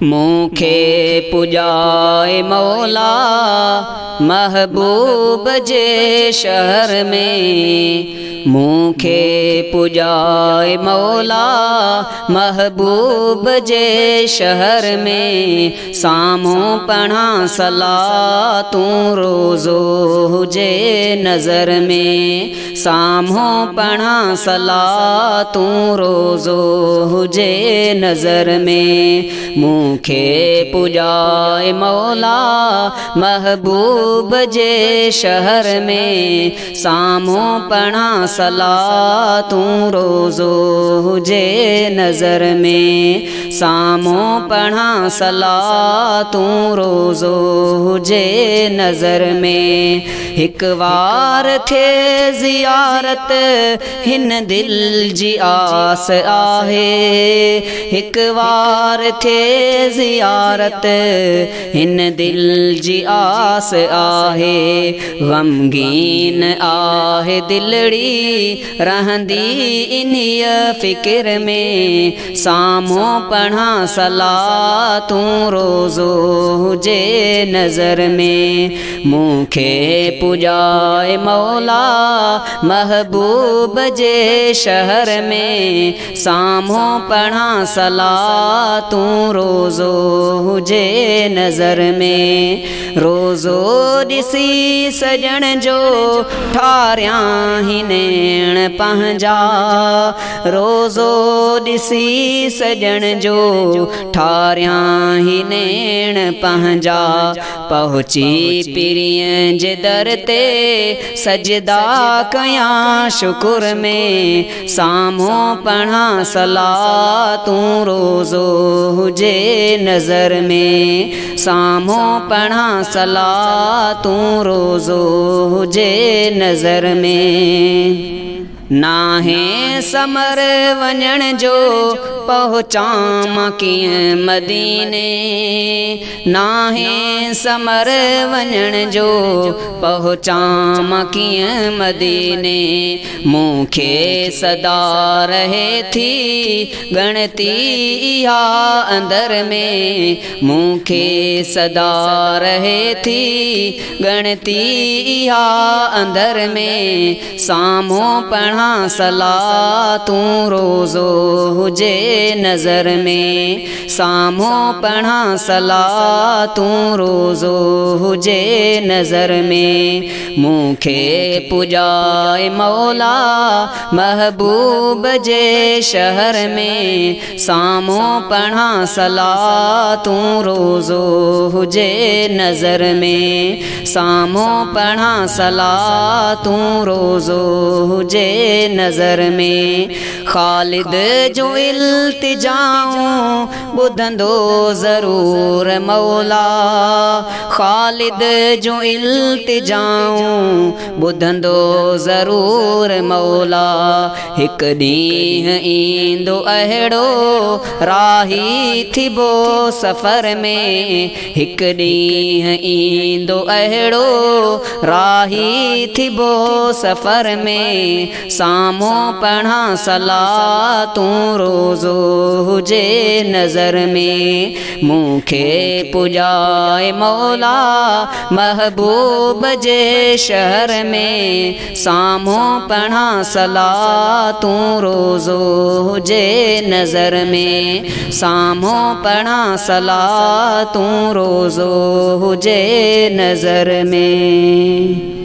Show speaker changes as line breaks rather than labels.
मूंखे पुॼाए मौला महबूब जे शहर में। मूंखे पुॼाए मौला महबूब जे शहर में। साम्हूं पढ़ा सलातूं रोज़ो हुजे नज़र में। साम्हूं पढ़ा सलातूं रोज़ो हुजे नज़र में। मूंखे पुॼाए मौला महबूब जे शहर में। साम्हूं पढ़ा सलातूं रोज़ो हुजे नज़र में। साम्हूं पढ़ा सलातूं रोज़ो हुजे नज़र में। हिक वार थिए ज़ियारत हिन दिल जी आस आहे। हिक वार थिए ज़ियारत हिन दिल जी आस आहे। ग़मगीन आहे दिलड़ी रहंदी इन्हीअ फ़िक्र में। साम्हूं पढ़ा सलातूं रोज़ो हुजे नज़र में। मूंखे पुॼाए मौला महबूब जे शहर में। साम्हूं पढ़ा सलातूं रोज़ो हुजे नज़र में। रोज़ो ॾिसी सजण जो ठारियां हिनेण पंहिंजा। रोज़ो ॾिसी सजण जो ठारियां हिनेण पंहिंजा। पहुची पीरीअ जे दर ते सजदा कयां शुकुर में। साम्हूं पढ़ा सलातूं रोज़ो हुजे नज़र में। साम्हूं पढ़ा सलातूं रोज़ो हुजे नज़र में। नाहे समर वञण जो पहुचां मां कीअं मदीने। नाहे समर वञण जो पहुचां मां कीअं मदीने। मूंखे सदा रहे थी ॻणती इहा अंदर में। मूंखे सदा रहे थी ॻणती इहा अंदर में। साम्हूं पढ़ा सलातूं रोज़ो हुजे नज़र में। साम्हूं पढ़ा सलातूं रोज़ो हुजे नज़र में। मूंखे पुॼाए मौला महबूब जे शहर में। साम्हूं पढ़ा सलातूं रोज़ो हुजे नज़र में। साम्हूं पढ़ा सलातूं रोज़ो हुजे नज़र में। ख़ालिद जो इल्तिजाऊं ॿुधंदो ज़रूर मौला। ख़ालिद जो इल्तिजाऊं ॿुधंदो ज़रूर मौला। हिकु ॾींहुं ईंदो अहिड़ो राही थिबो सफ़र में। हिकु ॾींहुं ईंदो अहिड़ो राही थिबो सफ़र में। साम्हूं पढ़ा सलातूं रोज़ो हुजे नज़र में। मूंखे पुॼाए मौला महबूब जे शहर में। साम्हूं पढ़ा सलातूं रोज़ो हुजे नज़र में। साम्हूं पढ़ा सलातूं रोज़ो हुजे नज़र में।